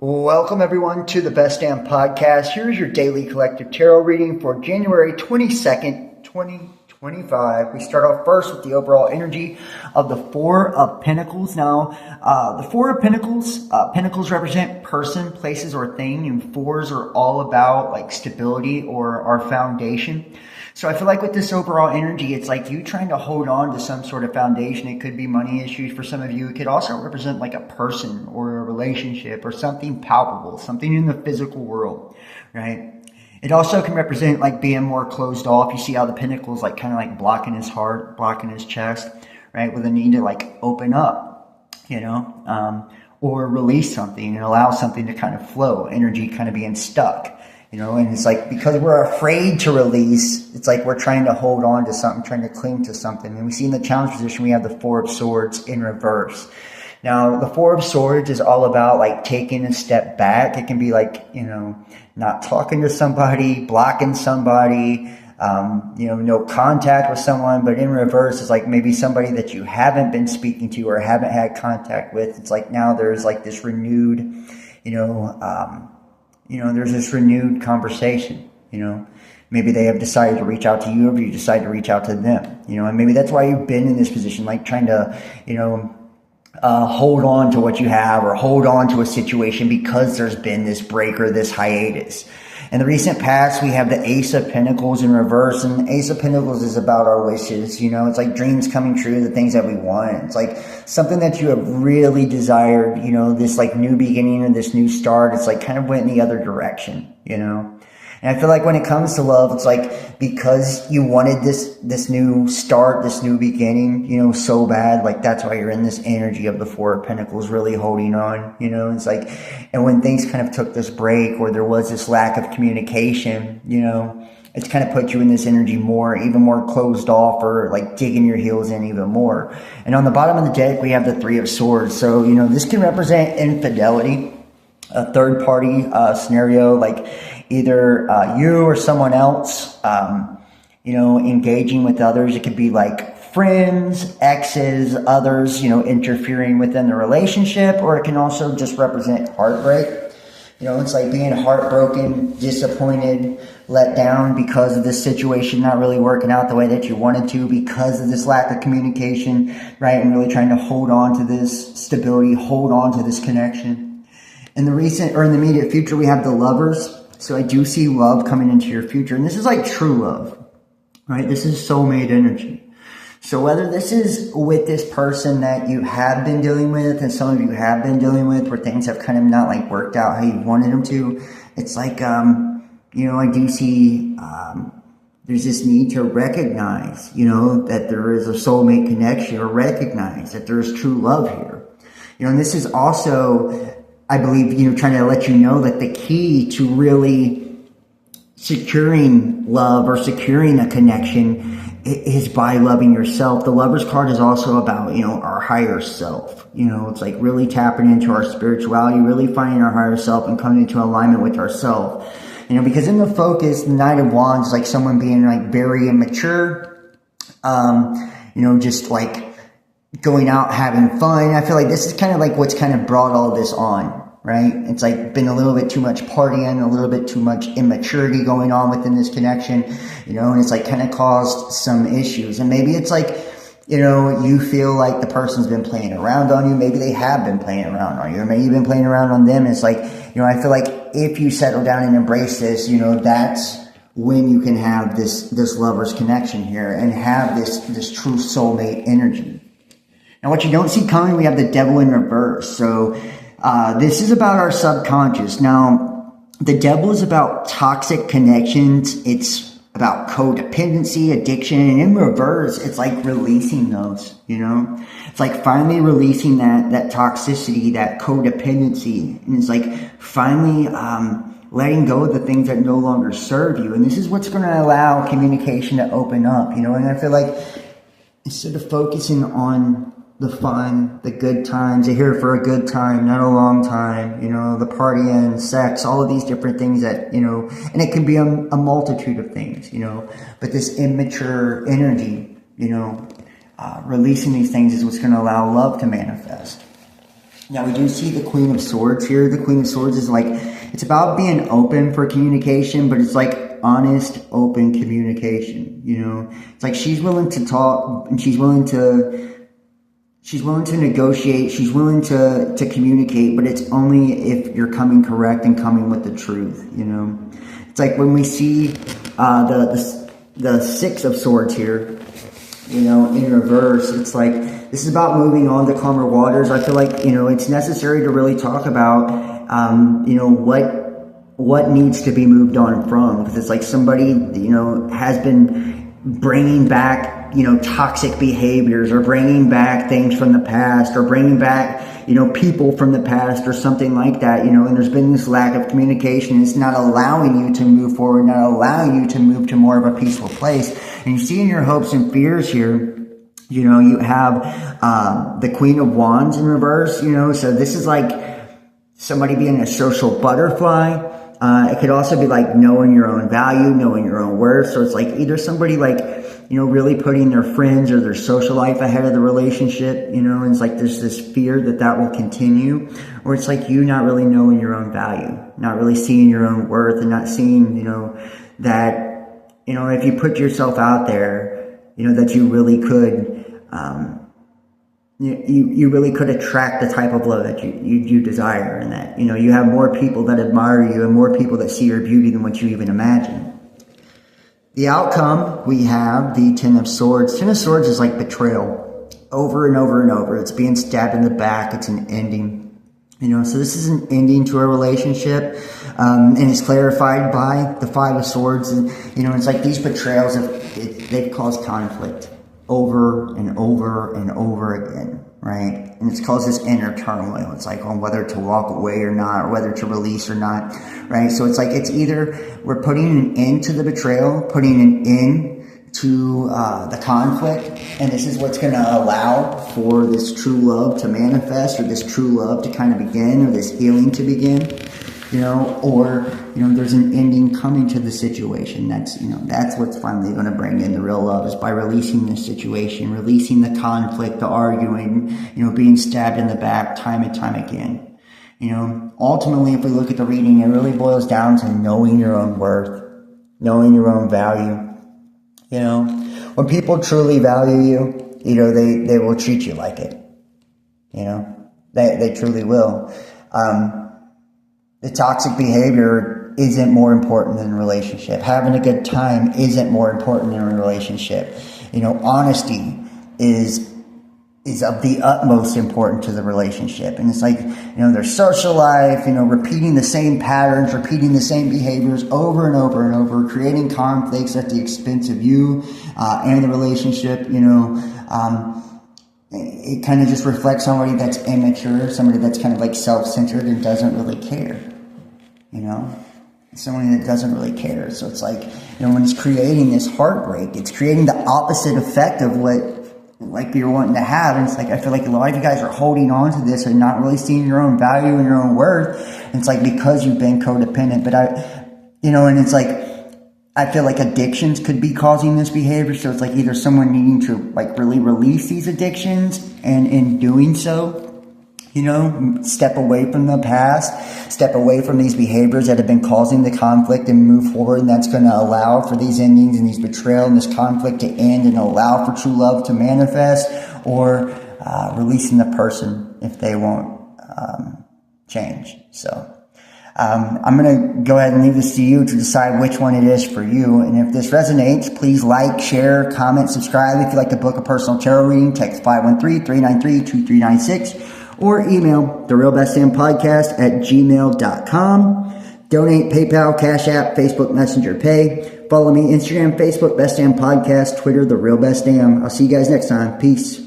Welcome everyone to the Best Damn Podcast. Here's your daily collective tarot reading for January 22nd, 2025. We start off first with the overall energy of the Four of Pentacles. Now, the Four of Pentacles represent person, places, or thing, and fours are all about like stability or our foundation. So I feel like with this overall energy, it's like you trying to hold on to some sort of foundation. It could be money issues for some of you. It could also represent like a person or a relationship or something palpable, something in the physical world, right? It also can represent like being more closed off. You see how the pentacles like kind of like blocking his heart, blocking his chest, right? With a need to like open up, or release something and allow something to kind of flow, energy kind of being stuck. And it's like because we're afraid to release, it's like we're trying to hold on to something, trying to cling to something. And we see in the challenge position, we have the Four of Swords in reverse. Now, the Four of Swords is all about like taking a step back. It can be like, not talking to somebody, blocking somebody, no contact with someone. But in reverse, it's like maybe somebody that you haven't been speaking to or haven't had contact with. It's like now there's like this renewed, there's this renewed conversation, maybe they have decided to reach out to you or you decide to reach out to them, and maybe that's why you've been in this position, like trying to, hold on to what you have or hold on to a situation because there's been this break or this hiatus. In the recent past, we have the Ace of Pentacles in reverse, and Ace of Pentacles is about our wishes. It's like dreams coming true, the things that we want. It's like something that you have really desired, this like new beginning and this new start. It's like kind of went in the other direction, And I feel like when it comes to love, it's like because you wanted this new start, this new beginning, so bad, like that's why you're in this energy of the Four of Pentacles really holding on, It's like, and when things kind of took this break or there was this lack of communication, it's kind of put you in this energy even more closed off or like digging your heels in even more. And on the bottom of the deck, we have the Three of Swords. So, this can represent infidelity, a third party scenario, like either you or someone else, engaging with others. It could be like friends, exes, others, interfering within the relationship, or it can also just represent heartbreak. It's like being heartbroken, disappointed, let down because of this situation not really working out the way that you wanted to because of this lack of communication, right? And really trying to hold on to this stability, hold on to this connection. In the immediate future, we have the Lovers. So I do see love coming into your future. And this is like true love, right? This is soulmate energy. So whether this is with this person that you have been dealing with and some of you have been dealing with where things have kind of not like worked out how you wanted them to, it's like, I do see there's this need to recognize, that there is a soulmate connection or recognize that there is true love here. And this is also, I believe, trying to let you know that the key to really securing love or securing a connection is by loving yourself. The Lover's card is also about, our higher self. It's like really tapping into our spirituality, really finding our higher self and coming into alignment with ourselves. Because in the focus, the Knight of Wands is like someone being like very immature, just like going out having fun. I feel like this is kind of like what's kind of brought all this on, right? It's like been a little bit too much partying, a little bit too much immaturity going on within this connection, and it's like kind of caused some issues. And maybe it's like, you feel like the person's been playing around on you. Maybe they have been playing around on you, or maybe you've been playing around on them. And it's like, I feel like if you settle down and embrace this, that's when you can have this lover's connection here and have this true soulmate energy. Now, what you don't see coming, we have the Devil in reverse. So this is about our subconscious. Now, the Devil is about toxic connections. It's about codependency, addiction, and in reverse, it's like releasing those, It's like finally releasing that toxicity, that codependency. And it's like finally letting go of the things that no longer serve you. And this is what's going to allow communication to open up, And I feel like instead of focusing on the fun, the good times, you're here for a good time, not a long time, the partying, sex, all of these different things that, and it can be a multitude of things, but this immature energy, releasing these things is what's going to allow love to manifest. Now we do see the Queen of Swords here. The Queen of Swords is like, it's about being open for communication, but it's like honest, open communication, you know? It's like she's willing to talk, and she's willing to negotiate, she's willing to communicate, but it's only if you're coming correct and coming with the truth, you know? It's like when we see the Six of Swords here, you know, in reverse, it's like, this is about moving on to calmer waters. I feel like, you know, it's necessary to really talk about, you know, what needs to be moved on from. Because it's like somebody, you know, has been bringing back, you know, toxic behaviors, or bringing back things from the past, or bringing back, you know, people from the past, or something like that, you know, and there's been this lack of communication. It's not allowing you to move forward, not allowing you to move to more of a peaceful place. And you see in your hopes and fears here, you know, you have the Queen of Wands in reverse, you know, so this is like somebody being a social butterfly. It could also be like knowing your own value, knowing your own worth. So it's like either somebody like, you know, really putting their friends or their social life ahead of the relationship, you know, and it's like there's this fear that will continue. Or it's like you not really knowing your own value, not really seeing your own worth, and not seeing, you know, that, you know, if you put yourself out there, you know, that you really could, you really could attract the type of love that you desire, and that, you know, you have more people that admire you and more people that see your beauty than what you even imagine. The outcome, we have the Ten of Swords. Ten of Swords is like betrayal over and over and over. It's being stabbed in the back. It's an ending. You know, so this is an ending to a relationship, and it's clarified by the Five of Swords. And, you know, it's like these betrayals, they've caused conflict over and over and over again, right? And it's caused this inner turmoil. It's like on whether to walk away or not, or whether to release or not, right? So it's like, it's either we're putting an end to the betrayal, putting an end to the conflict, and this is what's going to allow for this true love to manifest, or this true love to kind of begin, or this healing to begin, you know, or, you know, there's an ending coming to the situation. That's, you know, that's what's finally going to bring in the real love, is by releasing the situation, releasing the conflict, the arguing, you know, being stabbed in the back time and time again. You know, ultimately, if we look at the reading, it really boils down to knowing your own worth, knowing your own value. You know, when people truly value you, you know, they will treat you like it. You know, they truly will. The toxic behavior isn't more important than a relationship. Having a good time isn't more important than a relationship. You know, honesty is of the utmost importance to the relationship. And it's like, you know, their social life, you know, repeating the same patterns, repeating the same behaviors over and over and over, creating conflicts at the expense of you and the relationship, you know, it kind of just reflects somebody that's immature, somebody that's kind of like self-centered and doesn't really care, you know, somebody that doesn't really care. So it's like, you know, when it's creating this heartbreak, it's creating the opposite effect of what like you're wanting to have. And it's like, I feel like a lot of you guys are holding on to this and not really seeing your own value and your own worth. And it's like, because you've been codependent, but you know, and it's like, I feel like addictions could be causing this behavior. So it's like either someone needing to like really release these addictions, and in doing so, you know, step away from the past, step away from these behaviors that have been causing the conflict, and move forward. And that's going to allow for these endings and these betrayal and this conflict to end, and allow for true love to manifest, or releasing the person if they won't change. So I'm going to go ahead and leave this to you to decide which one it is for you. And if this resonates, please like, share, comment, subscribe. If you'd like to book a personal tarot reading, text 513-393-2396 or email therealbestdampodcast@gmail.com. Donate, PayPal, Cash App, Facebook Messenger Pay. Follow me, Instagram, Facebook, Best Damn Podcast, Twitter, The Real Best Damn. I'll see you guys next time. Peace.